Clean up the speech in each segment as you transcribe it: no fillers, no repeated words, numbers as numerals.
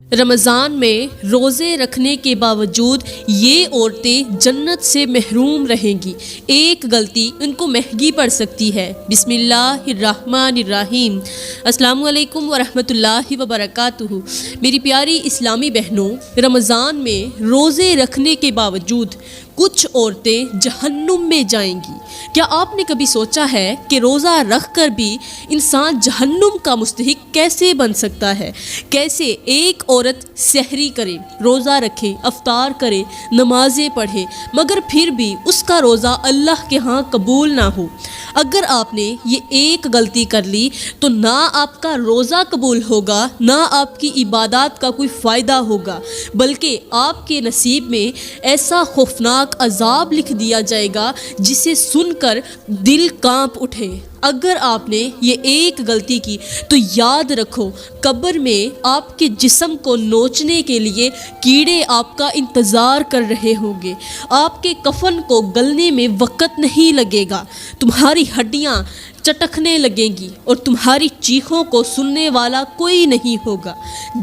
رمضان میں روزے رکھنے کے باوجود یہ عورتیں جنت سے محروم رہیں گی۔ ایک غلطی ان کو مہنگی پڑ سکتی ہے۔ بسم اللہ الرحمن الرحیم۔ السلام علیکم ورحمۃ اللہ وبرکاتہ۔ میری پیاری اسلامی بہنوں، رمضان میں روزے رکھنے کے باوجود کچھ عورتیں جہنم میں جائیں گی۔ کیا آپ نے کبھی سوچا ہے کہ روزہ رکھ کر بھی انسان جہنم کا مستحق کیسے بن سکتا ہے؟ کیسے ایک عورت سحری کرے، روزہ رکھے، افطار کرے، نمازیں پڑھے، مگر پھر بھی اس کا روزہ اللہ کے ہاں قبول نہ ہو؟ اگر آپ نے یہ ایک غلطی کر لی تو نہ آپ کا روزہ قبول ہوگا، نہ آپ کی عبادات کا کوئی فائدہ ہوگا، بلکہ آپ کے نصیب میں ایسا خوفناک عذاب لکھ دیا جائے گا جسے سن کر دل کانپ اٹھے۔ اگر آپ نے یہ ایک غلطی کی تو یاد رکھو، قبر میں آپ کے جسم کو نوچنے کے لیے کیڑے آپ کا انتظار کر رہے ہوں گے۔ آپ کے کفن کو گلنے میں وقت نہیں لگے گا، تمہاری ہڈیاں چٹکنے لگیں گی اور تمہاری چیخوں کو سننے والا کوئی نہیں ہوگا۔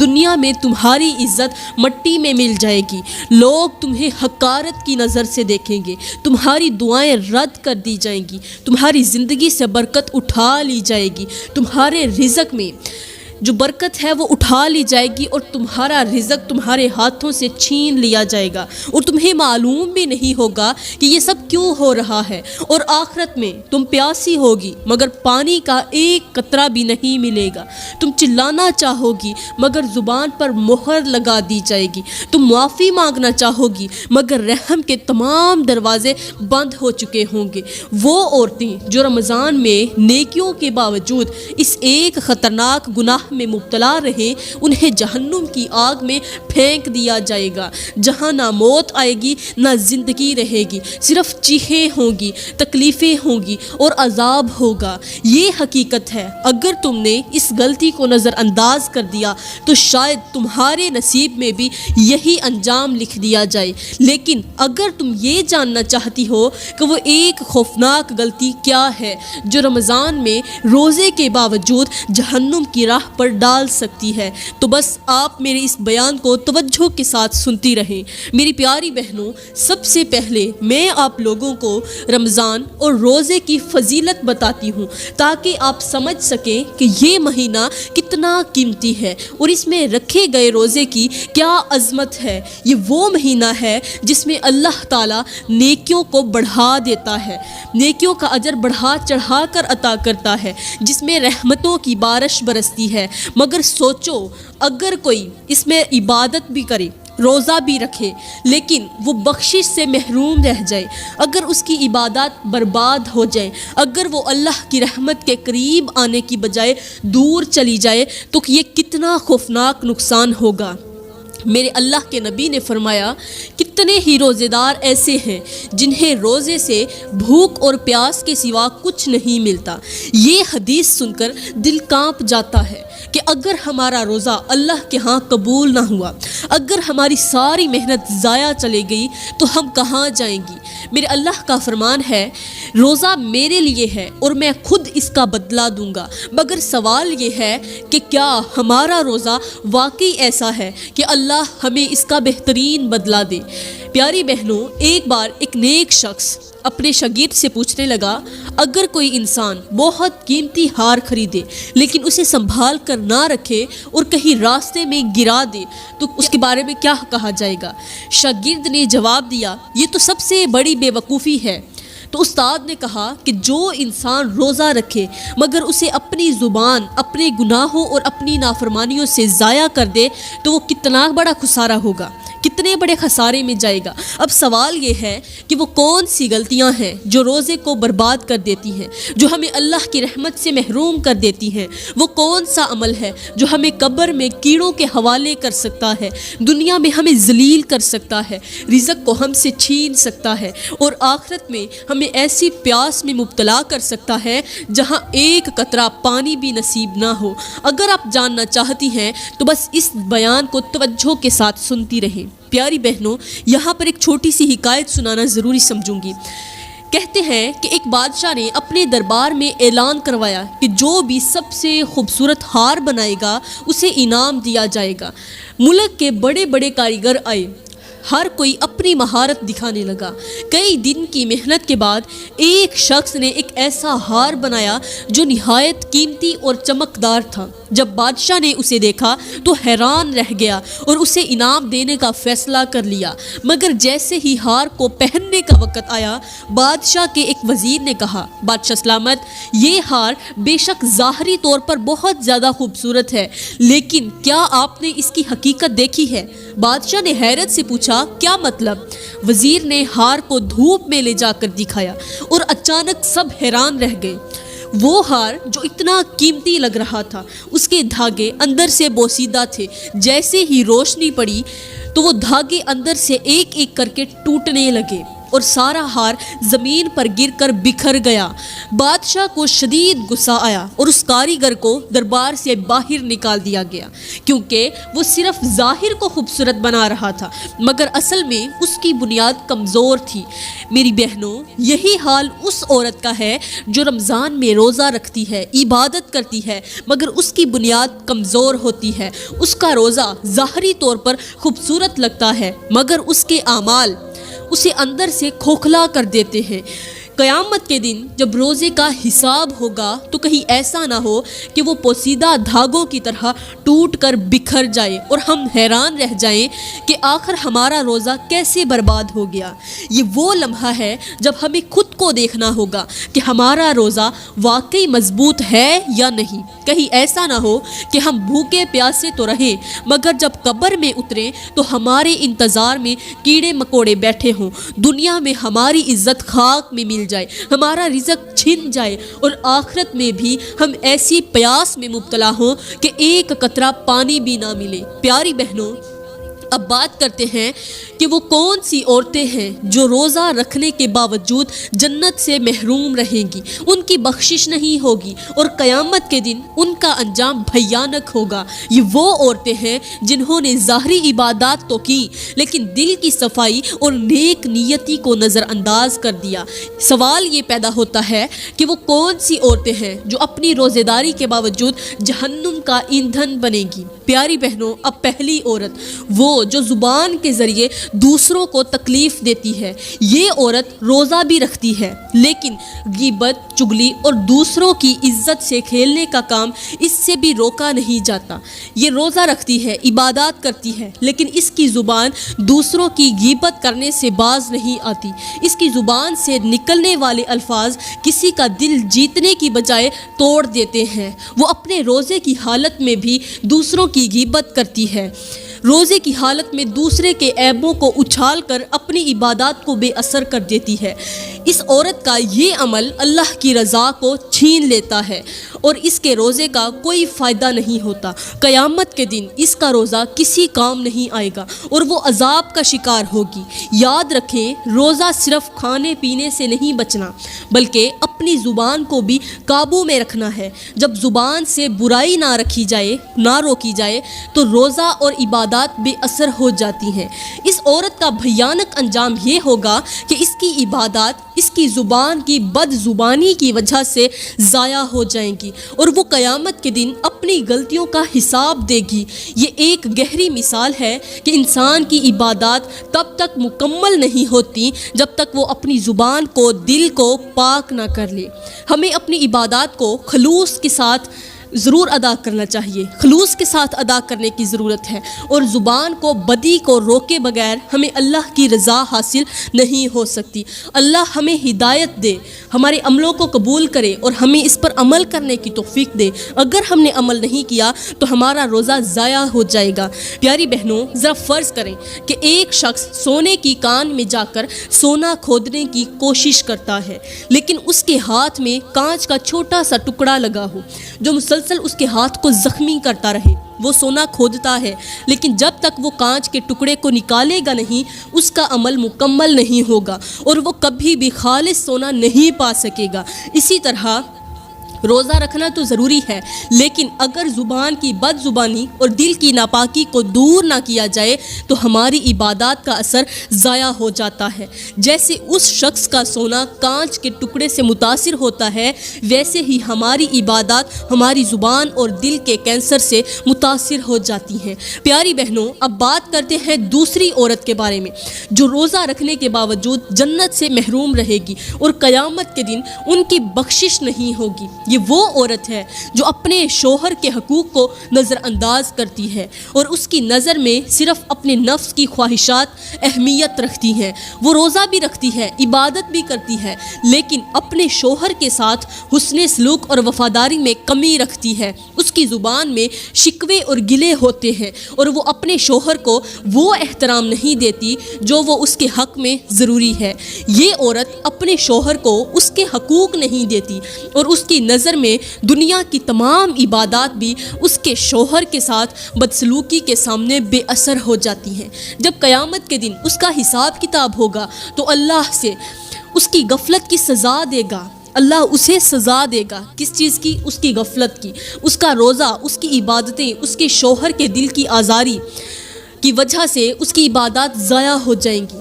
دنیا میں تمہاری عزت مٹی میں مل جائے گی، لوگ تمہیں حقارت کی نظر سے دیکھیں گے، تمہاری دعائیں رد کر دی جائیں گی، تمہاری زندگی سے برکت اٹھا لی جائے گی، تمہارے رزق میں جو برکت ہے وہ اٹھا لی جائے گی اور تمہارا رزق تمہارے ہاتھوں سے چھین لیا جائے گا، اور تمہیں معلوم بھی نہیں ہوگا کہ یہ سب کیوں ہو رہا ہے۔ اور آخرت میں تم پیاسی ہوگی مگر پانی کا ایک قطرہ بھی نہیں ملے گا، تم چلانا چاہو گی مگر زبان پر مہر لگا دی جائے گی، تم معافی مانگنا چاہو گی مگر رحم کے تمام دروازے بند ہو چکے ہوں گے۔ وہ عورتیں جو رمضان میں نیکیوں کے باوجود اس ایک خطرناک گناہ میں مبتلا رہے، انہیں جہنم کی آگ میں پھینک دیا جائے گا، جہاں نہ موت آئے گی نہ زندگی رہے گی، صرف چیخیں ہوں گی، تکلیفیں ہوں گی اور عذاب ہوگا۔ یہ حقیقت ہے۔ اگر تم نے اس غلطی کو نظر انداز کر دیا تو شاید تمہارے نصیب میں بھی یہی انجام لکھ دیا جائے، لیکن اگر تم یہ جاننا چاہتی ہو کہ وہ ایک خوفناک غلطی کیا ہے جو رمضان میں روزے کے باوجود جہنم کی راہ پر ڈال سکتی ہے، تو بس آپ میرے اس بیان کو توجہ کے ساتھ سنتی رہیں۔ میری پیاری بہنوں، سب سے پہلے میں آپ لوگوں کو رمضان اور روزے کی فضیلت بتاتی ہوں تاکہ آپ سمجھ سکیں کہ یہ مہینہ کتنا قیمتی ہے اور اس میں رکھے گئے روزے کی کیا عظمت ہے۔ یہ وہ مہینہ ہے جس میں اللہ تعالیٰ نیکیوں کو بڑھا دیتا ہے، نیکیوں کا اجر بڑھا چڑھا کر عطا کرتا ہے، جس میں رحمتوں کی بارش برستی ہے۔ مگر سوچو، اگر کوئی اس میں عبادت بھی کرے، روزہ بھی رکھے، لیکن وہ بخشش سے محروم رہ جائے، اگر اس کی عبادات برباد ہو جائیں، اگر وہ اللہ کی رحمت کے قریب آنے کی بجائے دور چلی جائے، تو یہ کتنا خوفناک نقصان ہوگا۔ میرے اللہ کے نبی نے فرمایا، کتنے ہی روزے دار ایسے ہیں جنہیں روزے سے بھوک اور پیاس کے سوا کچھ نہیں ملتا۔ یہ حدیث سن کر دل کانپ جاتا ہے کہ اگر ہمارا روزہ اللہ کے ہاں قبول نہ ہوا، اگر ہماری ساری محنت ضائع چلے گئی تو ہم کہاں جائیں گی؟ میرے اللہ کا فرمان ہے، روزہ میرے لیے ہے اور میں خود اس کا بدلہ دوں گا، مگر سوال یہ ہے کہ کیا ہمارا روزہ واقعی ایسا ہے کہ اللہ ہمیں اس کا بہترین بدلہ دے؟ پیاری بہنوں، ایک بار ایک نیک شخص اپنے شاگرد سے پوچھنے لگا، اگر کوئی انسان بہت قیمتی ہار خریدے لیکن اسے سنبھال کر نہ رکھے اور کہیں راستے میں گرا دے تو اس کے بارے میں کیا کہا جائے گا؟ شاگرد نے جواب دیا، یہ تو سب سے بڑی بے وقوفی ہے۔ تو استاد نے کہا کہ جو انسان روزہ رکھے مگر اسے اپنی زبان اپنے گناہوں اور اپنی نافرمانیوں سے ضائع کر دے تو وہ کتنا بڑا خسارہ ہوگا، کتنے بڑے خسارے میں جائے گا۔ اب سوال یہ ہے کہ وہ کون سی غلطیاں ہیں جو روزے کو برباد کر دیتی ہیں، جو ہمیں اللہ کی رحمت سے محروم کر دیتی ہیں؟ وہ کون سا عمل ہے جو ہمیں قبر میں کیڑوں کے حوالے کر سکتا ہے، دنیا میں ہمیں ذلیل کر سکتا ہے، رزق کو ہم سے چھین سکتا ہے اور آخرت میں ہمیں ایسی پیاس میں مبتلا کر سکتا ہے جہاں ایک قطرہ پانی بھی نصیب نہ ہو؟ اگر آپ جاننا چاہتی ہیں تو بس اس بیان کو توجہ کے ساتھ سنتی رہیں۔ پیاری بہنوں، یہاں پر ایک چھوٹی سی حکایت سنانا ضروری سمجھوں گی۔ کہتے ہیں کہ ایک بادشاہ نے اپنے دربار میں اعلان کروایا کہ جو بھی سب سے خوبصورت ہار بنائے گا اسے انعام دیا جائے گا۔ ملک کے بڑے بڑے کاریگر آئے، ہر کوئی اپنی مہارت دکھانے لگا۔ کئی دن کی محنت کے بعد ایک شخص نے ایک ایسا ہار بنایا جو نہایت قیمتی اور چمکدار تھا۔ جب بادشاہ نے اسے دیکھا تو حیران رہ گیا اور اسے انعام دینے کا فیصلہ کر لیا، مگر جیسے ہی ہار کو پہننے کا وقت آیا، بادشاہ کے ایک وزیر نے کہا، بادشاہ سلامت، یہ ہار بے شک ظاہری طور پر بہت زیادہ خوبصورت ہے، لیکن کیا آپ نے اس کی حقیقت دیکھی ہے؟ بادشاہ نے حیرت سے پوچھا، کیا مطلب؟ وزیر نے ہار کو دھوپ میں لے جا کر دکھایا اور اچانک سب حیران رہ گئے۔ وہ ہار جو اتنا قیمتی لگ رہا تھا، اس کے دھاگے اندر سے بوسیدہ تھے۔ جیسے ہی روشنی پڑی تو وہ دھاگے اندر سے ایک ایک کر کے ٹوٹنے لگے اور سارا ہار زمین پر گر کر بکھر گیا۔ بادشاہ کو شدید غصہ آیا اور اس کاریگر کو دربار سے باہر نکال دیا گیا، کیونکہ وہ صرف ظاہر کو خوبصورت بنا رہا تھا، مگر اصل میں اس کی بنیاد کمزور تھی۔ میری بہنوں، یہی حال اس عورت کا ہے جو رمضان میں روزہ رکھتی ہے، عبادت کرتی ہے، مگر اس کی بنیاد کمزور ہوتی ہے۔ اس کا روزہ ظاہری طور پر خوبصورت لگتا ہے، مگر اس کے اعمال اسے اندر سے کھوکھلا کر دیتے ہیں۔ قیامت کے دن جب روزے کا حساب ہوگا تو کہیں ایسا نہ ہو کہ وہ پوسیدہ دھاگوں کی طرح ٹوٹ کر بکھر جائے اور ہم حیران رہ جائیں کہ آخر ہمارا روزہ کیسے برباد ہو گیا۔ یہ وہ لمحہ ہے جب ہمیں خود کو دیکھنا ہوگا کہ ہمارا روزہ واقعی مضبوط ہے یا نہیں۔ کہیں ایسا نہ ہو کہ ہم بھوکے پیاسے تو رہیں، مگر جب قبر میں اتریں تو ہمارے انتظار میں کیڑے مکوڑے بیٹھے ہوں، دنیا میں ہماری عزت خاک میں مل جائے، ہمارا رزق چھن جائے اور آخرت میں بھی ہم ایسی پیاس میں مبتلا ہوں کہ ایک قطرہ پانی بھی نہ ملے۔ پیاری بہنوں، اب بات کرتے ہیں کہ وہ کون سی عورتیں ہیں جو روزہ رکھنے کے باوجود جنت سے محروم رہیں گی، ان کی بخشش نہیں ہوگی اور قیامت کے دن ان کا انجام بھیانک ہوگا۔ یہ وہ عورتیں ہیں جنہوں نے ظاہری عبادات تو کی، لیکن دل کی صفائی اور نیک نیتی کو نظر انداز کر دیا۔ سوال یہ پیدا ہوتا ہے کہ وہ کون سی عورتیں ہیں جو اپنی روزے داری کے باوجود جہنم کا ایندھن بنے گی۔ پیاری بہنوں، اب پہلی عورت، وہ جو زبان کے ذریعے دوسروں کو تکلیف دیتی ہے۔ یہ عورت روزہ بھی رکھتی ہے، لیکن غیبت، چغلی اور دوسروں کی عزت سے کھیلنے کا کام اس سے بھی روکا نہیں جاتا۔ یہ روزہ رکھتی ہے، عبادات کرتی ہے، لیکن اس کی زبان دوسروں کی غیبت کرنے سے باز نہیں آتی۔ اس کی زبان سے نکلنے والے الفاظ کسی کا دل جیتنے کی بجائے توڑ دیتے ہیں۔ وہ اپنے روزے کی حالت میں بھی دوسروں کی غیبت کرتی ہے، روزے کی حالت میں دوسرے کے عیبوں کو اچھال کر اپنی عبادات کو بے اثر کر دیتی ہے۔ اس عورت کا یہ عمل اللہ کی رضا کو چھین لیتا ہے اور اس کے روزے کا کوئی فائدہ نہیں ہوتا۔ قیامت کے دن اس کا روزہ کسی کام نہیں آئے گا اور وہ عذاب کا شکار ہوگی۔ یاد رکھیں، روزہ صرف کھانے پینے سے نہیں بچنا، بلکہ اپنی زبان کو بھی قابو میں رکھنا ہے۔ جب زبان سے برائی نہ روکی جائے تو روزہ اور عبادات بے اثر ہو جاتی ہیں۔ اس عورت کا بھیانک انجام یہ ہوگا کہ اس کی عبادات اس کی زبان کی بد زبانی کی وجہ سے ضائع ہو جائیں گی اور وہ قیامت کے دن اپنی غلطیوں کا حساب دے گی۔ یہ ایک گہری مثال ہے کہ انسان کی عبادات تب تک مکمل نہیں ہوتی جب تک وہ اپنی زبان کو، دل کو پاک نہ کر لے۔ ہمیں اپنی عبادات کو خلوص کے ساتھ ضرور ادا کرنا چاہیے، خلوص کے ساتھ ادا کرنے کی ضرورت ہے، اور زبان کو، بدی کو روکے بغیر ہمیں اللہ کی رضا حاصل نہیں ہو سکتی۔ اللہ ہمیں ہدایت دے، ہمارے عملوں کو قبول کرے اور ہمیں اس پر عمل کرنے کی توفیق دے۔ اگر ہم نے عمل نہیں کیا تو ہمارا روزہ ضائع ہو جائے گا۔ پیاری بہنوں، ذرا فرض کریں کہ ایک شخص سونے کی کان میں جا کر سونا کھودنے کی کوشش کرتا ہے، لیکن اس کے ہاتھ میں کانچ کا چھوٹا سا ٹکڑا لگا ہو جو مسلسل اس کے ہاتھ کو زخمی کرتا رہے۔ وہ سونا کھودتا ہے، لیکن جب تک وہ کانچ کے ٹکڑے کو نکالے گا نہیں، اس کا عمل مکمل نہیں ہوگا اور وہ کبھی بھی خالص سونا نہیں پا سکے گا۔ اسی طرح روزہ رکھنا تو ضروری ہے، لیکن اگر زبان کی بد زبانی اور دل کی ناپاکی کو دور نہ کیا جائے تو ہماری عبادات کا اثر ضائع ہو جاتا ہے۔ جیسے اس شخص کا سونا کانچ کے ٹکڑے سے متاثر ہوتا ہے، ویسے ہی ہماری عبادات ہماری زبان اور دل کے کینسر سے متاثر ہو جاتی ہیں۔ پیاری بہنوں، اب بات کرتے ہیں دوسری عورت کے بارے میں جو روزہ رکھنے کے باوجود جنت سے محروم رہے گی اور قیامت کے دن ان کی بخشش نہیں ہوگی۔ یہ وہ عورت ہے جو اپنے شوہر کے حقوق کو نظر انداز کرتی ہے اور اس کی نظر میں صرف اپنے نفس کی خواہشات اہمیت رکھتی ہیں۔ وہ روزہ بھی رکھتی ہے، عبادت بھی کرتی ہے، لیکن اپنے شوہر کے ساتھ حسن سلوک اور وفاداری میں کمی رکھتی ہے۔ اس کی زبان میں شکوے اور گلے ہوتے ہیں اور وہ اپنے شوہر کو وہ احترام نہیں دیتی جو وہ اس کے حق میں ضروری ہے۔ یہ عورت اپنے شوہر کو اس کے حقوق نہیں دیتی اور اس کی نظر میں دنیا کی تمام عبادات بھی اس کے شوہر کے ساتھ بدسلوکی کے سامنے بے اثر ہو جاتی ہیں۔ جب قیامت کے دن اس کا حساب کتاب ہوگا تو اللہ سے اس کی غفلت کی سزا دے گا۔ اللہ اسے سزا دے گا، کس چیز کی؟ اس کی غفلت کی۔ اس کا روزہ، اس کی عبادتیں، اس کے شوہر کے دل کی آزاری کی وجہ سے اس کی عبادات ضائع ہو جائیں گی،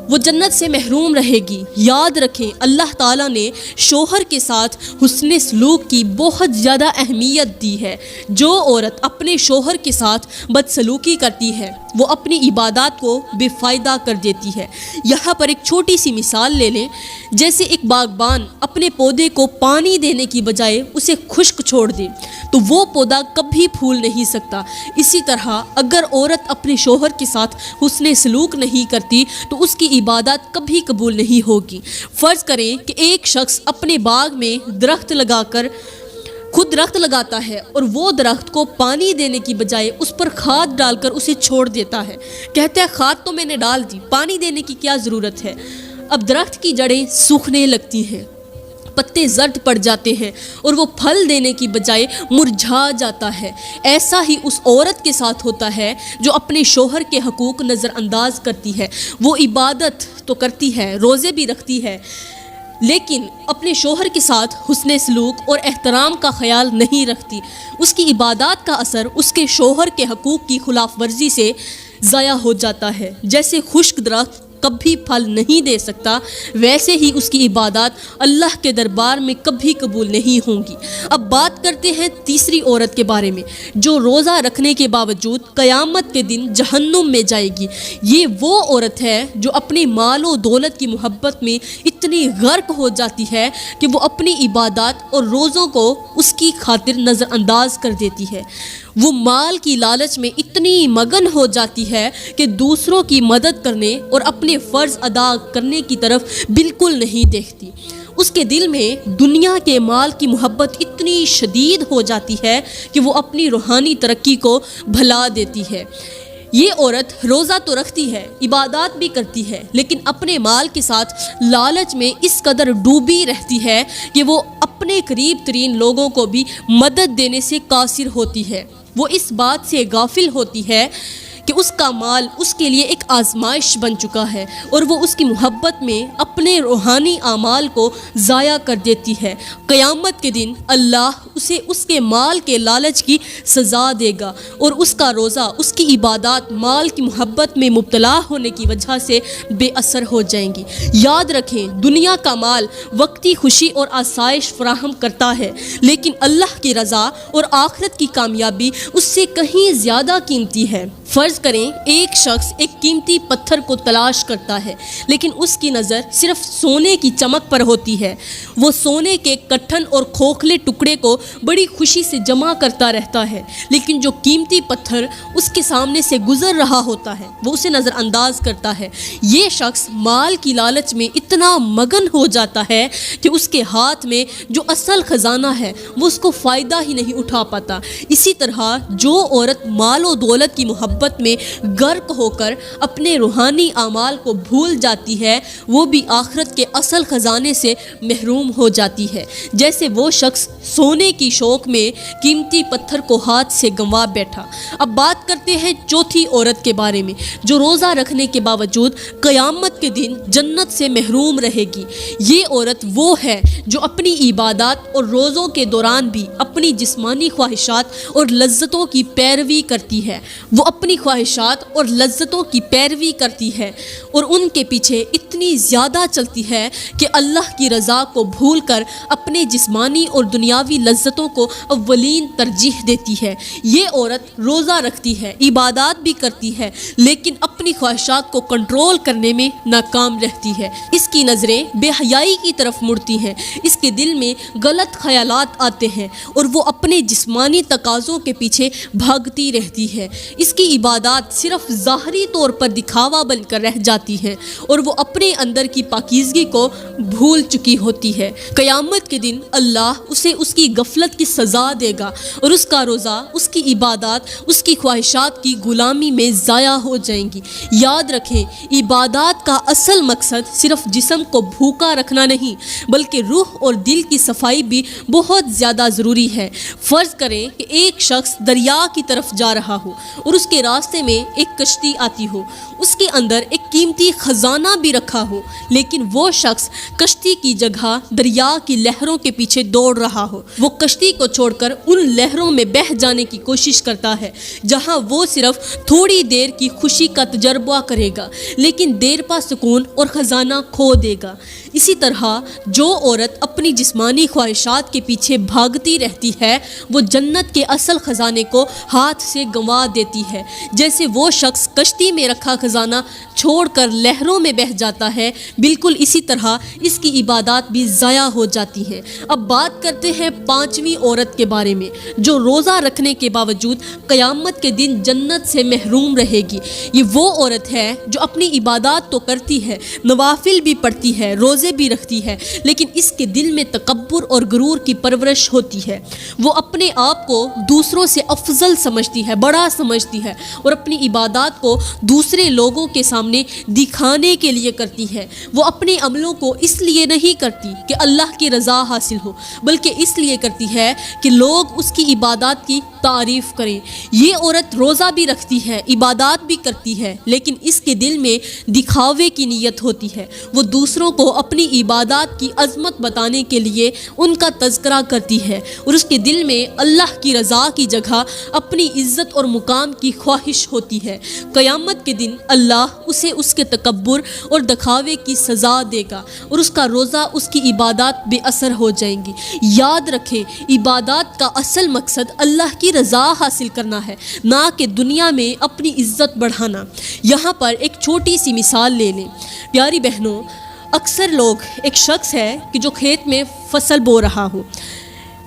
وہ جنت سے محروم رہے گی۔ یاد رکھیں، اللہ تعالیٰ نے شوہر کے ساتھ حسن سلوک کی بہت زیادہ اہمیت دی ہے۔ جو عورت اپنے شوہر کے ساتھ بدسلوکی کرتی ہے وہ اپنی عبادات کو بے فائدہ کر دیتی ہے۔ یہاں پر ایک چھوٹی سی مثال لے لیں، جیسے ایک باغبان اپنے پودے کو پانی دینے کی بجائے اسے خشک چھوڑ دے تو وہ پودا کبھی پھول نہیں سکتا۔ اسی طرح اگر عورت اپنے شوہر کے ساتھ حسن سلوک نہیں کرتی تو اس کی عبادات کبھی قبول نہیں ہوگی۔ فرض کریں کہ ایک شخص اپنے باغ میں درخت لگا کر خود درخت لگاتا ہے اور وہ درخت کو پانی دینے کی بجائے اس پر کھاد ڈال کر اسے چھوڑ دیتا ہے۔ کہتا ہے کھاد تو میں نے ڈال دی، پانی دینے کی کیا ضرورت ہے؟ اب درخت کی جڑیں سوکھنے لگتی ہیں، پتے زرد پڑ جاتے ہیں اور وہ پھل دینے کی بجائے مرجھا جاتا ہے۔ ایسا ہی اس عورت کے ساتھ ہوتا ہے جو اپنے شوہر کے حقوق نظر انداز کرتی ہے۔ وہ عبادت تو کرتی ہے، روزے بھی رکھتی ہے، لیکن اپنے شوہر کے ساتھ حسن سلوک اور احترام کا خیال نہیں رکھتی۔ اس کی عبادات کا اثر اس کے شوہر کے حقوق کی خلاف ورزی سے ضائع ہو جاتا ہے۔ جیسے خشک درخت کبھی پھل نہیں دے سکتا، ویسے ہی اس کی عبادات اللہ کے دربار میں کبھی قبول نہیں ہوں گی۔ اب بات کرتے ہیں تیسری عورت کے بارے میں جو روزہ رکھنے کے باوجود قیامت کے دن جہنم میں جائے گی۔ یہ وہ عورت ہے جو اپنے مال و دولت کی محبت میں اتنی غرق ہو جاتی ہے کہ وہ اپنی عبادات اور روزوں کو اس کی خاطر نظر انداز کر دیتی ہے۔ وہ مال کی لالچ میں اتنی مگن ہو جاتی ہے کہ دوسروں کی مدد کرنے اور اپنے فرض ادا کرنے کی طرف بالکل نہیں دیکھتی۔ اس کے دل میں دنیا کے مال کی محبت اتنی شدید ہو جاتی ہے کہ وہ اپنی روحانی ترقی کو بھلا دیتی ہے۔ یہ عورت روزہ تو رکھتی ہے، عبادات بھی کرتی ہے، لیکن اپنے مال کے ساتھ لالچ میں اس قدر ڈوبی رہتی ہے کہ وہ اپنے قریب ترین لوگوں کو بھی مدد دینے سے قاصر ہوتی ہے۔ وہ اس بات سے غافل ہوتی ہے کہ اس کا مال اس کے لیے ایک آزمائش بن چکا ہے اور وہ اس کی محبت میں اپنے روحانی اعمال کو ضائع کر دیتی ہے۔ قیامت کے دن اللہ اسے اس کے مال کے لالچ کی سزا دے گا اور اس کا روزہ، اس کی عبادات مال کی محبت میں مبتلا ہونے کی وجہ سے بے اثر ہو جائیں گی۔ یاد رکھیں، دنیا کا مال وقتی خوشی اور آسائش فراہم کرتا ہے، لیکن اللہ کی رضا اور آخرت کی کامیابی اس سے کہیں زیادہ قیمتی ہے۔ فرض کریں ایک شخص ایک قیمتی پتھر کو تلاش کرتا ہے، لیکن اس کی نظر صرف سونے کی چمک پر ہوتی ہے۔ وہ سونے کے کٹھن اور کھوکھلے ٹکڑے کو بڑی خوشی سے جمع کرتا رہتا ہے، لیکن جو قیمتی پتھر اس کے سامنے سے گزر رہا ہوتا ہے وہ اسے نظر انداز کرتا ہے۔ یہ شخص مال کی لالچ میں اتنا مگن ہو جاتا ہے کہ اس کے ہاتھ میں جو اصل خزانہ ہے وہ اس کو فائدہ ہی نہیں اٹھا پاتا۔ اسی طرح جو عورت مال و دولت کی محبت میں غرق ہو کر اپنے روحانی اعمال کو بھول جاتی ہے، وہ بھی آخرت کے اصل خزانے سے محروم ہو جاتی ہے، جیسے وہ شخص سونے کی شوق میں قیمتی پتھر کو ہاتھ سے گنوا بیٹھا۔ اب بات کرتے ہیں چوتھی عورت کے بارے میں، جو روزہ رکھنے کے باوجود قیامت کے دن جنت سے محروم رہے گی۔ یہ عورت وہ ہے جو اپنی عبادات اور روزوں کے دوران بھی اپنی جسمانی خواہشات اور لذتوں کی پیروی کرتی ہے۔ وہ اپنی خواہشات اور لذتوں کی پیروی کرتی ہے اور ان کے پیچھے اتنی زیادہ چلتی ہے کہ اللہ کی رضا کو بھول کر اپنے جسمانی اور دنیاوی لذتوں کو اولین ترجیح دیتی ہے۔ یہ عورت روزہ رکھتی ہے، عبادات بھی کرتی ہے، لیکن اپنی خواہشات کو کنٹرول کرنے میں ناکام رہتی ہے۔ اس کی نظریں بے حیائی کی طرف مڑتی ہیں، اس کے دل میں غلط خیالات آتے ہیں اور وہ اپنے جسمانی تقاضوں کے پیچھے بھاگتی رہتی ہے۔ اس کی عبادات صرف ظاہری طور پر دکھاوا بن کر رہ جاتی ہیں اور وہ اپنے اندر کی پاکیزگی کو بھول چکی ہوتی ہے۔ قیامت کے دن اللہ اسے اس کی غفلت کی سزا دے گا اور اس کا روزہ، اس کی عبادات، اس کی خواہشات کی غلامی میں ضائع ہو جائیں گی۔ یاد رکھیں، عبادات کا اصل مقصد صرف جسم کو بھوکا رکھنا نہیں، بلکہ روح اور دل کی صفائی بھی بہت زیادہ ضروری ہے۔ فرض کریں کہ ایک شخص دریا کی طرف جا رہا ہو اور اس کے راستے میں ایک کشتی آتی ہو، اس کے اندر ایک قیمتی خزانہ بھی رکھا ہو، لیکن وہ شخص کشتی کی جگہ دریا کی لہروں کے پیچھے دوڑ رہا ہو۔ وہ کشتی کو چھوڑ کر ان لہروں میں بہہ جانے کی کوشش کرتا ہے جہاں وہ صرف تھوڑی دیر کی خوشی کا تجربہ کرے گا، لیکن دیر پا سکون اور خزانہ کھو دے گا۔ اسی طرح جو عورت اپنی جسمانی خواہشات کے پیچھے بھاگتی رہتی ہے، وہ جنت کے اصل خزانے کو ہاتھ سے گنوا دیتی ہے۔ جیسے وہ شخص کشتی میں رکھا خزانہ چھوڑ کر لہروں میں بہہ جاتا ہے، بالکل اسی طرح اس کی عبادات بھی ضائع ہو جاتی ہیں۔ اب بات کرتے ہیں پانچویں عورت کے بارے میں، جو روزہ رکھنے کے باوجود قیامت کے دن جنت سے محروم رہے گی۔ یہ وہ عورت ہے جو اپنی عبادات تو کرتی ہے، نوافل بھی پڑھتی ہے، روزے بھی رکھتی ہے، لیکن اس کے دل میں تکبر اور غرور کی پرورش ہوتی ہے۔ وہ اپنے آپ کو دوسروں سے افضل سمجھتی ہے، بڑا سمجھتی ہے اور اپنی عبادات کو دوسرے لوگوں کے سامنے دکھانے کے لیے کرتی ہے۔ وہ اپنے عملوں کو اس لیے نہیں کرتی کہ اللہ کی رضا حاصل ہو، بلکہ اس لیے کرتی ہے کہ لوگ اس کی عبادات کی تعریف کریں۔ یہ عورت روزہ بھی رکھتی ہے، عبادات بھی کرتی ہے، لیکن اس کے دل میں دکھاوے کی نیت ہوتی ہے۔ وہ دوسروں کو اپنی عبادات کی عظمت بتانے کے لیے ان کا تذکرہ کرتی ہے اور اس کے دل میں اللہ کی رضا کی جگہ اپنی عزت اور مقام کی خواہش ہوتی ہے۔ قیامت کے دن اللہ اسے اس کے تکبر اور دکھاوے کی سزا دے گا اور اس کا روزہ، اس کی عبادات بے اثر ہو جائیں گی۔ یاد رکھیں، عبادات کا اصل مقصد اللہ کی رضا حاصل کرنا ہے، نہ کہ دنیا میں اپنی عزت بڑھانا۔ یہاں پر ایک چھوٹی سی مثال لے لیں۔ پیاری بہنوں، اکثر لوگ، ایک شخص ہے کہ جو کھیت میں فصل بو رہا ہو،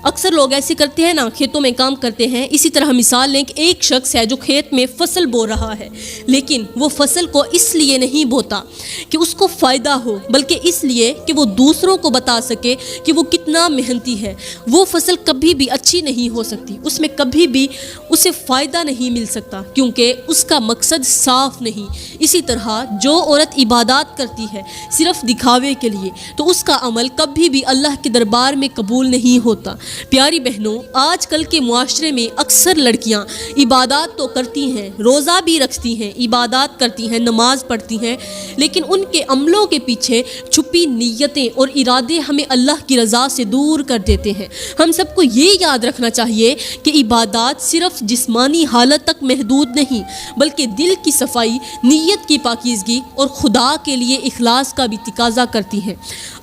اکثر لوگ ایسے کرتے ہیں نا، کھیتوں میں کام کرتے ہیں۔ اسی طرح مثال لیں کہ ایک شخص ہے جو کھیت میں فصل بو رہا ہے، لیکن وہ فصل کو اس لیے نہیں بوتا کہ اس کو فائدہ ہو، بلکہ اس لیے کہ وہ دوسروں کو بتا سکے کہ وہ کتنا محنتی ہے۔ وہ فصل کبھی بھی اچھی نہیں ہو سکتی، اس میں کبھی بھی اسے فائدہ نہیں مل سکتا، کیونکہ اس کا مقصد صاف نہیں۔ اسی طرح جو عورت عبادات کرتی ہے صرف دکھاوے کے لیے، تو اس کا عمل کبھی بھی اللہ کے دربار میں قبول نہیں ہوتا۔ پیاری بہنوں، آج کل کے معاشرے میں اکثر لڑکیاں عبادات تو کرتی ہیں، روزہ بھی رکھتی ہیں، عبادات کرتی ہیں، نماز پڑھتی ہیں، لیکن ان کے عملوں کے پیچھے چھپی نیتیں اور ارادے ہمیں اللہ کی رضا سے دور کر دیتے ہیں۔ ہم سب کو یہ یاد رکھنا چاہیے کہ عبادات صرف جسمانی حالت تک محدود نہیں، بلکہ دل کی صفائی، نیت کی پاکیزگی اور خدا کے لیے اخلاص کا بھی تقاضا کرتی ہیں۔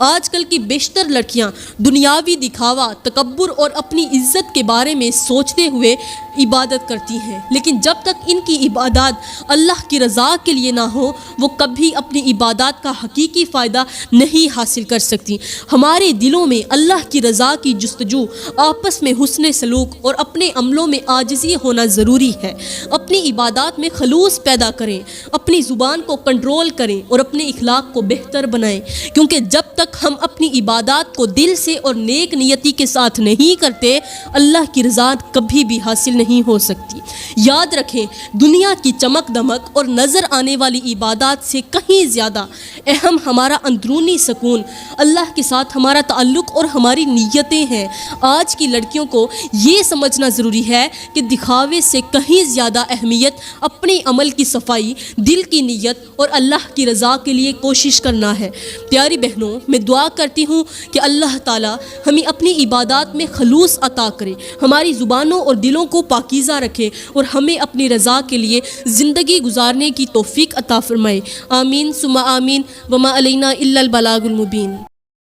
آج کل کی بیشتر لڑکیاں دنیاوی دکھاوا، تکبر اور اپنی عزت کے بارے میں سوچتے ہوئے عبادت کرتی ہیں، لیکن جب تک ان کی عبادات اللہ کی رضا کے لیے نہ ہو، وہ کبھی اپنی عبادات کا حقیقی فائدہ نہیں حاصل کر سکتی۔ ہمارے دلوں میں اللہ کی رضا کی جستجو، آپس میں حسن سلوک اور اپنے عملوں میں عاجزی ہونا ضروری ہے۔ اپنی عبادات میں خلوص پیدا کریں، اپنی زبان کو کنٹرول کریں اور اپنے اخلاق کو بہتر بنائیں، کیونکہ جب تک ہم اپنی عبادات کو دل سے اور نیک نیتی کے ساتھ نہیں کرتے اللہ کی رضا کبھی بھی حاصل نہیں ہو سکتی۔ یاد رکھیں، دنیا کی چمک دمک اور نظر آنے والی عبادات سے کہیں زیادہ اہم ہمارا اندرونی سکون، اللہ کے ساتھ ہمارا تعلق اور ہماری نیتیں ہیں۔ آج کی لڑکیوں کو یہ سمجھنا ضروری ہے کہ دکھاوے سے کہیں زیادہ اہمیت اپنے عمل کی صفائی، دل کی نیت اور اللہ کی رضا کے لیے کوشش کرنا ہے۔ پیاری بہنوں، میں دعا کرتی ہوں کہ اللہ تعالی ہمیں اپنی عبادات میں خلوص عطا کرے، ہماری زبانوں اور دلوں کو پاکیزہ رکھے اور ہمیں اپنی رضا کے لیے زندگی گزارنے کی توفیق عطا فرمائے۔ آمین ثم آمین، وما علینا الا البلاغ المبین۔